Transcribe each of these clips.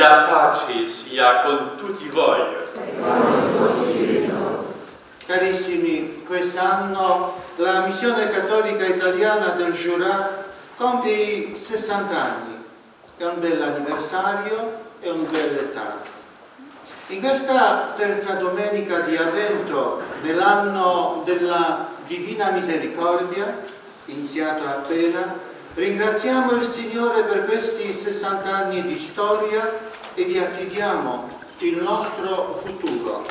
la pace sia con tutti voi. Carissimi, quest'anno la Missione Cattolica Italiana del Jura compie i 60 anni. È un bell'anniversario e una bella età. In questa terza domenica di Avvento, nell'anno della Divina Misericordia, iniziato appena, ringraziamo il Signore per questi 60 anni di storia e gli affidiamo il nostro futuro.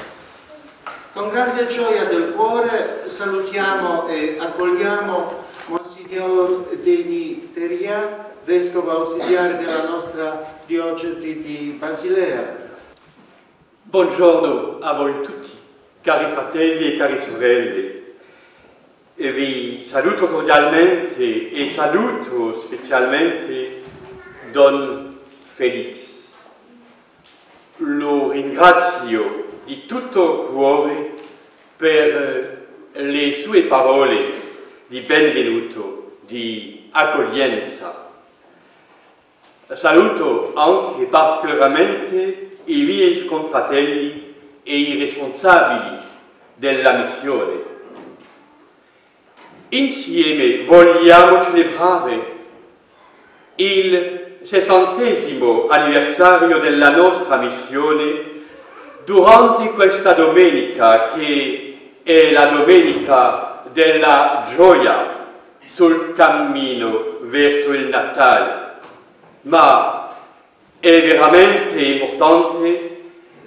Con grande gioia del cuore salutiamo e accogliamo Monsignor Denis Thériault, Vescovo ausiliare della nostra diocesi di Basilea. Buongiorno a voi tutti, cari fratelli e cari sorelle. Vi saluto cordialmente e saluto specialmente Don Felix. Lo ringrazio di tutto cuore per le sue parole di benvenuto, di accoglienza. Saluto anche particolarmente i miei confratelli e i responsabili della missione. Insieme vogliamo celebrare il 60° anniversario della nostra missione durante questa domenica, che è la domenica della gioia sul cammino verso il Natale. Ma è veramente importante,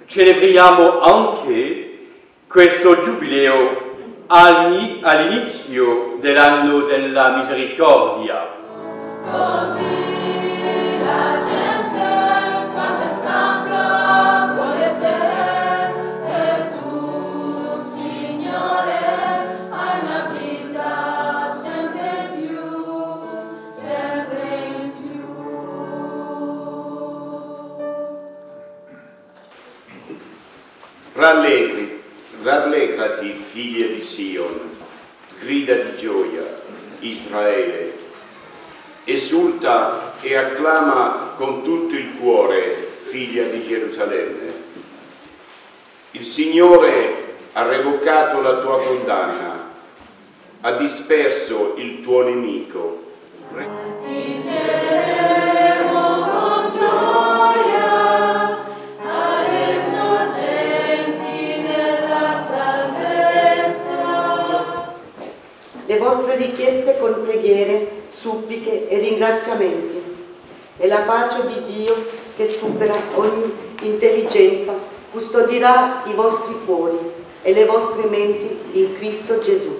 celebriamo anche questo giubileo all'inizio dell'anno della misericordia. Così la gente, quando è stanca, vuole te, e tu, Signore, hai una vita sempre in più. Rallegrati, figlia di Sion, grida di gioia, Israele. Esulta e acclama con tutto il cuore, figlia di Gerusalemme. Il Signore ha revocato la tua condanna, ha disperso il tuo nemico. Le vostre richieste con preghiere, suppliche e ringraziamenti, e la pace di Dio che supera ogni intelligenza custodirà i vostri cuori e le vostre menti in Cristo Gesù.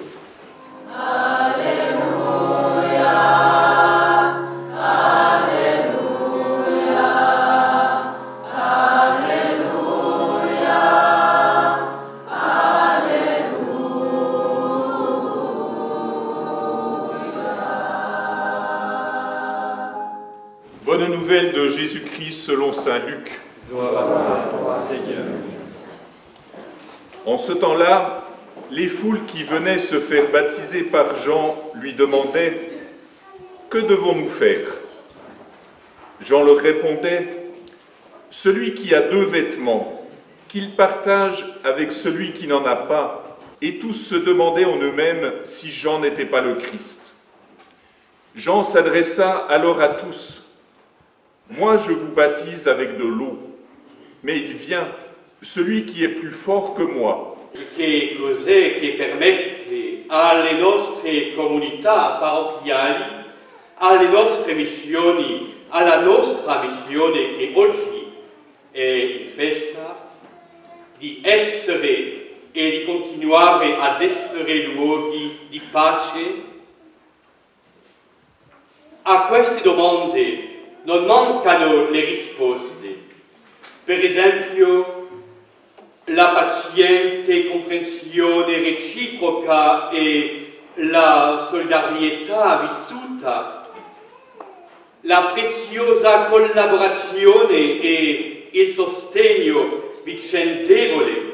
Alleluia. Bonne nouvelle de Jésus-Christ selon saint Luc. En ce temps-là, les foules qui venaient se faire baptiser par Jean lui demandaient « Que devons-nous faire ?» Jean leur répondait « Celui qui a 2 vêtements, qu'il partage avec celui qui n'en a pas. » Et tous se demandaient en eux-mêmes si Jean n'était pas le Christ. Jean s'adressa alors à tous. « Moi, je vous baptise avec de l'eau, mais il vient, celui qui est plus fort que moi. » Che cos'è che permette alle nostre comunità parrocchiali, alle nostre missioni, alla nostra missione che oggi è in festa, di essere e di continuare ad essere luoghi di pace? A queste domande non mancano le risposte. Per esempio, la paziente comprensione reciproca e la solidarietà vissuta, la preziosa collaborazione e il sostegno vicendevole,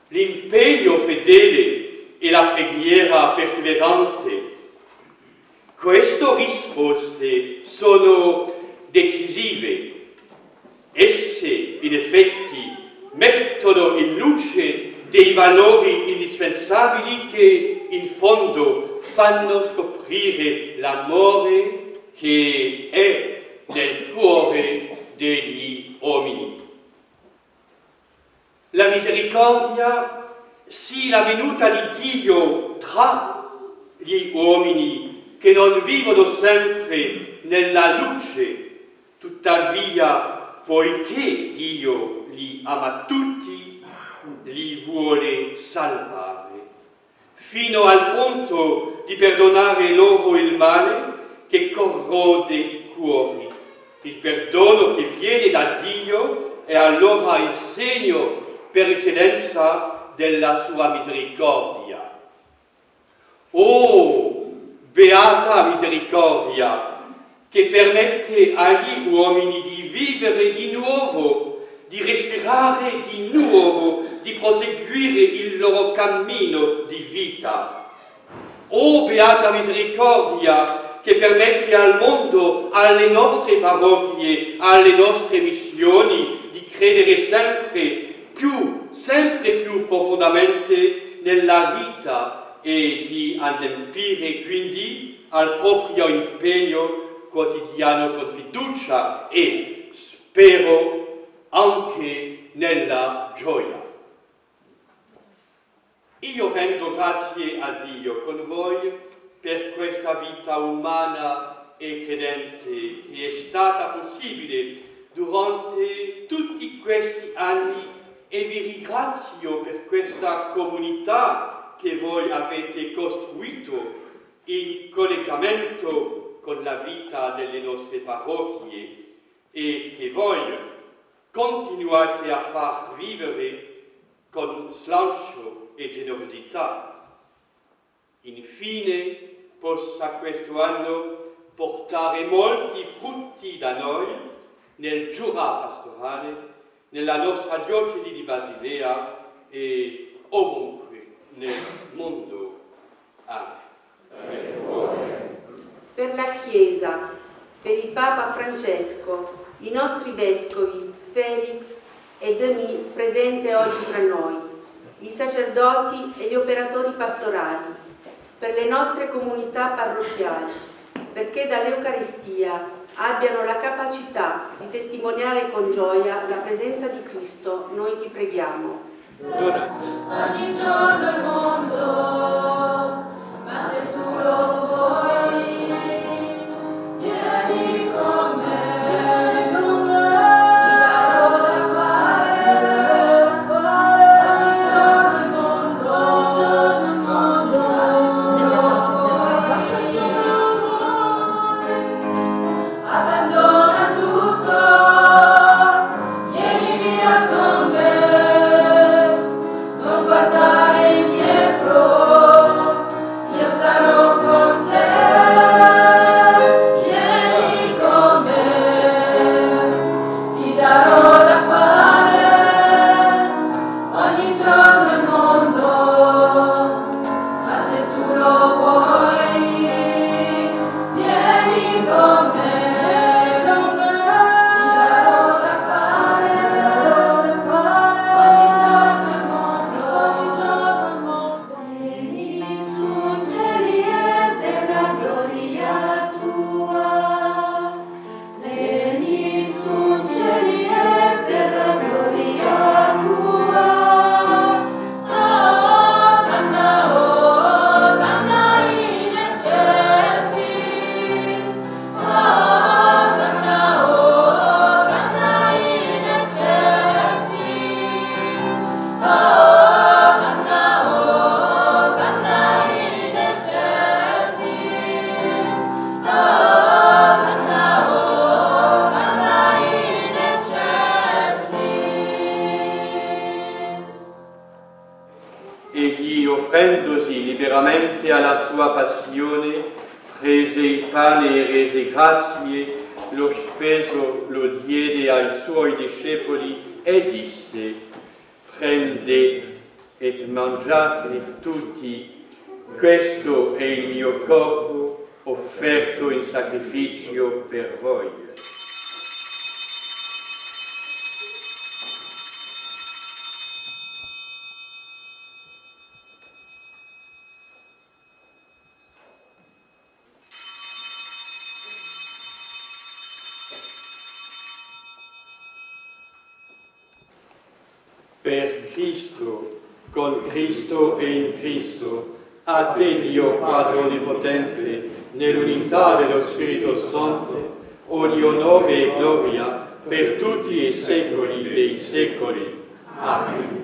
l'impegno fedele e la preghiera perseverante. Queste risposte sono decisive in effetti mettono in luce dei valori indispensabili che in fondo fanno scoprire l'amore che è nel cuore degli uomini. La misericordia sia la venuta di Dio tra gli uomini che non vivono sempre nella luce, tuttavia, poiché Dio li ama tutti, li vuole salvare, fino al punto di perdonare loro il male che corrode i cuori. Il perdono che viene da Dio è allora il segno per eccellenza della sua misericordia. Oh, beata misericordia, che permette agli uomini di vivere di nuovo, di respirare di nuovo, di proseguire il loro cammino di vita. Oh, beata misericordia, che permette al mondo, alle nostre parrocchie, alle nostre missioni, di credere sempre più profondamente nella vita e di adempiere quindi al proprio impegno quotidiano con fiducia e, spero, anche nella gioia. Io rendo grazie a Dio con voi per questa vita umana e credente che è stata possibile durante tutti questi anni e vi ringrazio per questa comunità che voi avete costruito in collegamento con la vita delle nostre parrocchie e che voi continuate a far vivere con slancio e generosità. Infine, possa questo anno portare molti frutti da noi nel giurà pastorale, nella nostra diocesi di Basilea e ovunque nel mondo. Amen. Per la Chiesa, per il Papa Francesco, i nostri vescovi Felix e Denis presenti oggi tra noi, i sacerdoti e gli operatori pastorali, per le nostre comunità parrocchiali, perché dall'Eucaristia abbiano la capacità di testimoniare con gioia la presenza di Cristo, noi ti preghiamo. Ogni giorno il mondo, ma se tu lo vuoi, vieni con me. Offrendosi liberamente alla sua passione, prese il pane e rese grazie, lo speso, lo diede ai suoi discepoli e disse: prendete et mangiate tutti, questo è il mio corpo offerto in sacrificio per voi. Per Cristo, con Cristo e in Cristo, a te Dio Padre Onnipotente, nell'unità dello Spirito Santo, ogni onore e gloria per tutti i secoli dei secoli. Amen.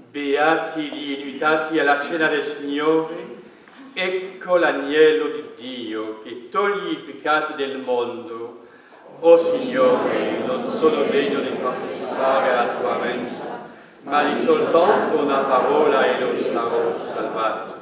Beati gli invitati alla cena del Signore, ecco l'agnello di Dio che toglie i peccati del mondo. O Signore, non sono degno di partecipare alla tua mensa, ma di soltanto una parola e lo sarò salvato.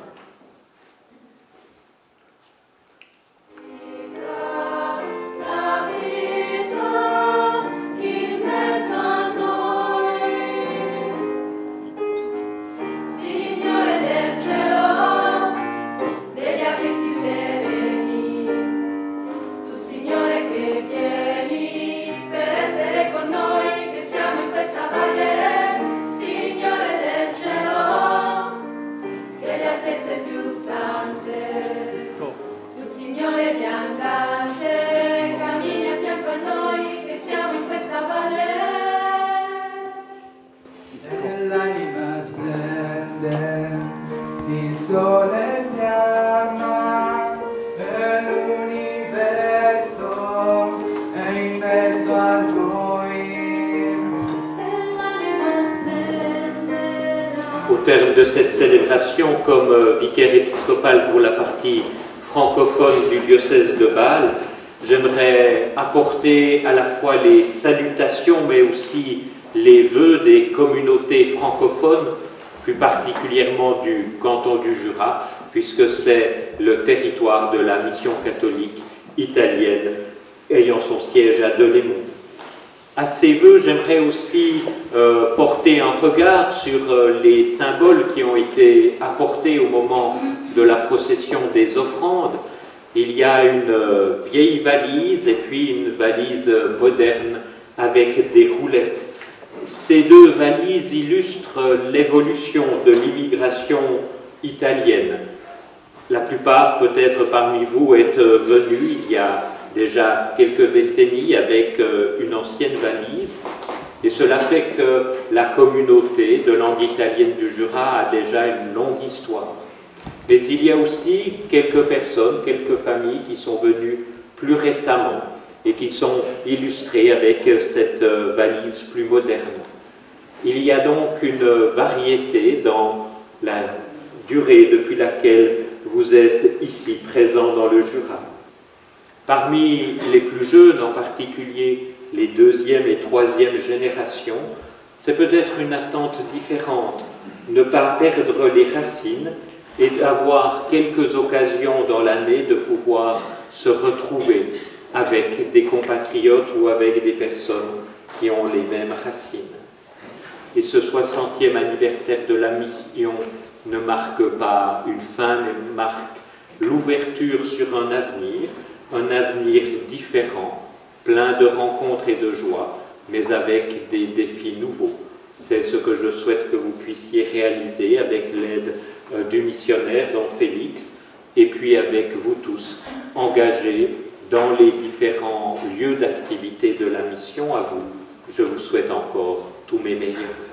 Au terme de cette célébration, comme vicaire épiscopal pour la partie francophone du diocèse de Bâle, j'aimerais apporter à la fois les salutations mais aussi les vœux des communautés francophones, plus particulièrement du canton du Jura, puisque c'est le territoire de la mission catholique italienne ayant son siège à Delémont. À ces vœux, j'aimerais aussi porter un regard sur les symboles qui ont été apportés au moment de la procession des offrandes. Il y a une vieille valise et puis une valise moderne avec des roulettes. Ces deux valises illustrent l'évolution de l'immigration italienne. La plupart, peut-être parmi vous, êtes venus il y a déjà quelques décennies avec une ancienne valise, et cela fait que la communauté de langue italienne du Jura a déjà une longue histoire. Mais il y a aussi quelques personnes, quelques familles qui sont venues plus récemment et qui sont illustrées avec cette valise plus moderne. Il y a donc une variété dans la durée depuis laquelle vous êtes ici présents dans le Jura. Parmi les plus jeunes, en particulier les deuxième et troisième générations, c'est peut-être une attente différente, ne pas perdre les racines et d'avoir quelques occasions dans l'année de pouvoir se retrouver avec des compatriotes ou avec des personnes qui ont les mêmes racines. Et ce 60e anniversaire de la mission ne marque pas une fin, mais marque l'ouverture sur un avenir différent, plein de rencontres et de joie, mais avec des défis nouveaux. C'est ce que je souhaite que vous puissiez réaliser avec l'aide du missionnaire, Don Félix, et puis avec vous tous, engagés dans les différents lieux d'activité de la mission. À vous, je vous souhaite encore tous mes meilleurs.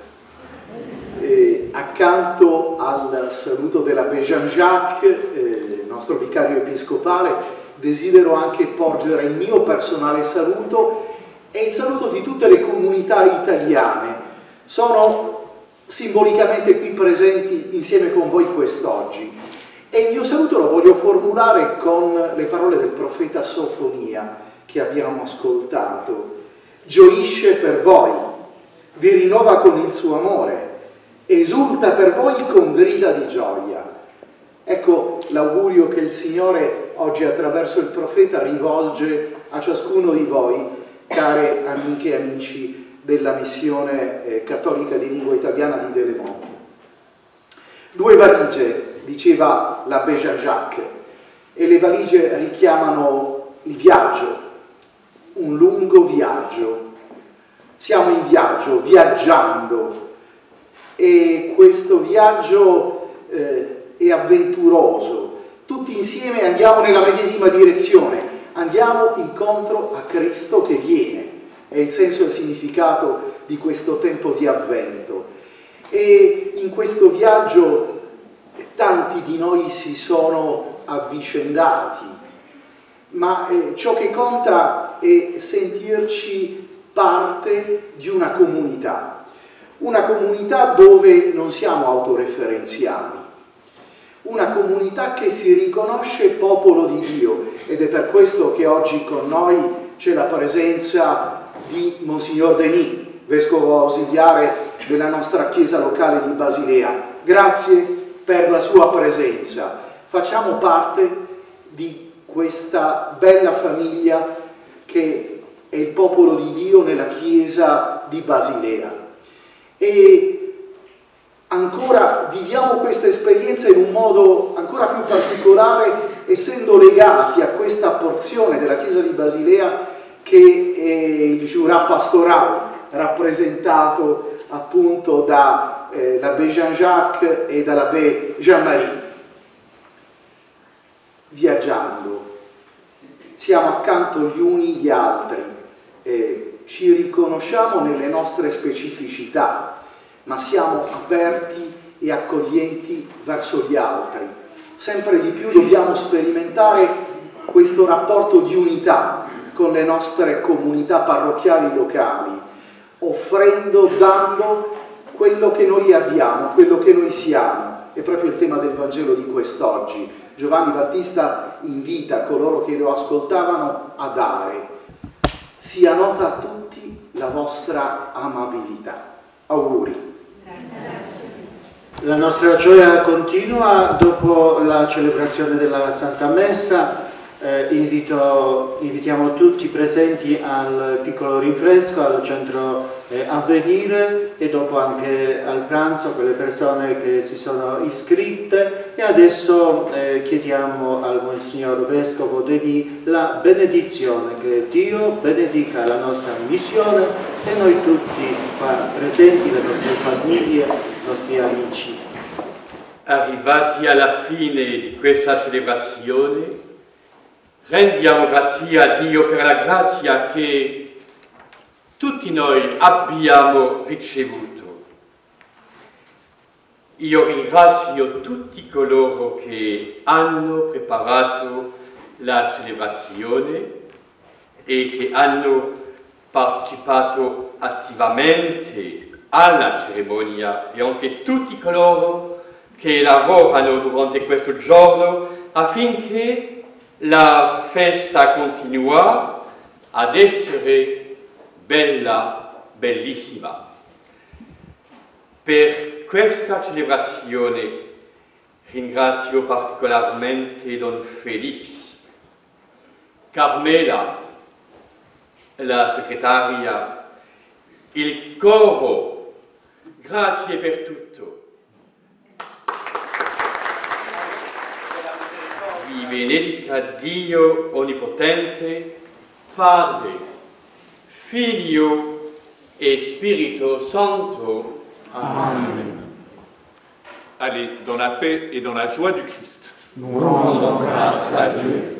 Accanto al saluto dell'Abbé Jean-Jacques, il nostro vicario episcopale, desidero anche porgere il mio personale saluto e il saluto di tutte le comunità italiane. Sono simbolicamente qui presenti insieme con voi quest'oggi e il mio saluto lo voglio formulare con le parole del profeta Sofonia che abbiamo ascoltato. Gioisce per voi, vi rinnova con il suo amore, esulta per voi con grida di gioia. Ecco l'augurio che il Signore oggi attraverso il profeta rivolge a ciascuno di voi, care amiche e amici della missione cattolica di lingua italiana di Delemont. 2 valigie, diceva l'Abbé Jean-Jacques, e le valigie richiamano il viaggio, un lungo viaggio. Siamo in viaggio, viaggiando, e questo viaggio è avventuroso. Tutti insieme andiamo nella medesima direzione, andiamo incontro a Cristo che viene, è il senso e il significato di questo tempo di avvento. E in questo viaggio tanti di noi si sono avvicendati, ma ciò che conta è sentirci parte di una comunità dove non siamo autoreferenziali, una comunità che si riconosce popolo di Dio, ed è per questo che oggi con noi c'è la presenza di Monsignor Denis, vescovo ausiliare della nostra chiesa locale di Basilea. Grazie per la sua presenza. Facciamo parte di questa bella famiglia che è il popolo di Dio nella chiesa di Basilea. E ancora viviamo questa esperienza in un modo ancora più particolare, essendo legati a questa porzione della chiesa di Basilea che è il Jura pastorale, rappresentato appunto da l'Abbé Jean-Jacques e dall'Abbé Jean-Marie. Viaggiando, siamo accanto gli uni gli altri, ci riconosciamo nelle nostre specificità, ma siamo aperti e accoglienti verso gli altri. Sempre di più dobbiamo sperimentare questo rapporto di unità con le nostre comunità parrocchiali locali, offrendo, dando quello che noi abbiamo, quello che noi siamo. È proprio il tema del Vangelo di quest'oggi. Giovanni Battista invita coloro che lo ascoltavano a dare. Sia nota a tutti la vostra amabilità. Auguri. La nostra gioia continua dopo la celebrazione della Santa Messa. Invitiamo tutti i presenti al piccolo rinfresco al centro Avvenire e dopo anche al pranzo per le persone che si sono iscritte. E adesso chiediamo al Monsignor Vescovo Denis la benedizione, che Dio benedica la nostra missione e noi tutti qua presenti, le nostre famiglie, i nostri amici. Arrivati alla fine di questa celebrazione, rendiamo grazie a Dio per la grazia che tutti noi abbiamo ricevuto. Io ringrazio tutti coloro che hanno preparato la celebrazione e che hanno partecipato attivamente alla cerimonia, e anche tutti coloro che lavorano durante questo giorno affinché la festa continua ad essere bella, bellissima. Per questa celebrazione ringrazio particolarmente Don Felix, Carmela, la segretaria, il coro. Grazie per tutto. Vi benedica Dio Onnipotente, Padre, Figlio et Spirito Santo. Amen. Allez, dans la paix et dans la joie du Christ. Nous rendons grâce à Dieu.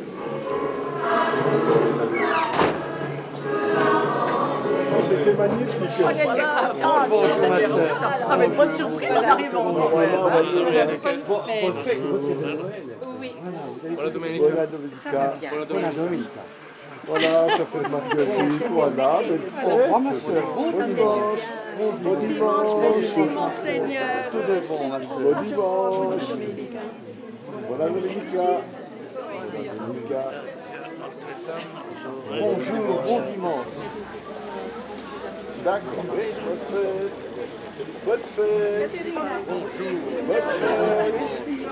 C'était magnifique. On était contents. Ah, mais bonne surprise en arrivant. Bonne fête. Oui. Buona domenica. Ça va bien. Buona domenica. Voilà, ça fait Marguerite, voilà, belle fête. Bon dimanche. Bon dimanche. Merci, Monseigneur. Tout est bon, bon dimanche. Buona domenica. Bonjour, bon dimanche. D'accord, oui, bonne fête. Bonne fête. Bonjour, bonne fête.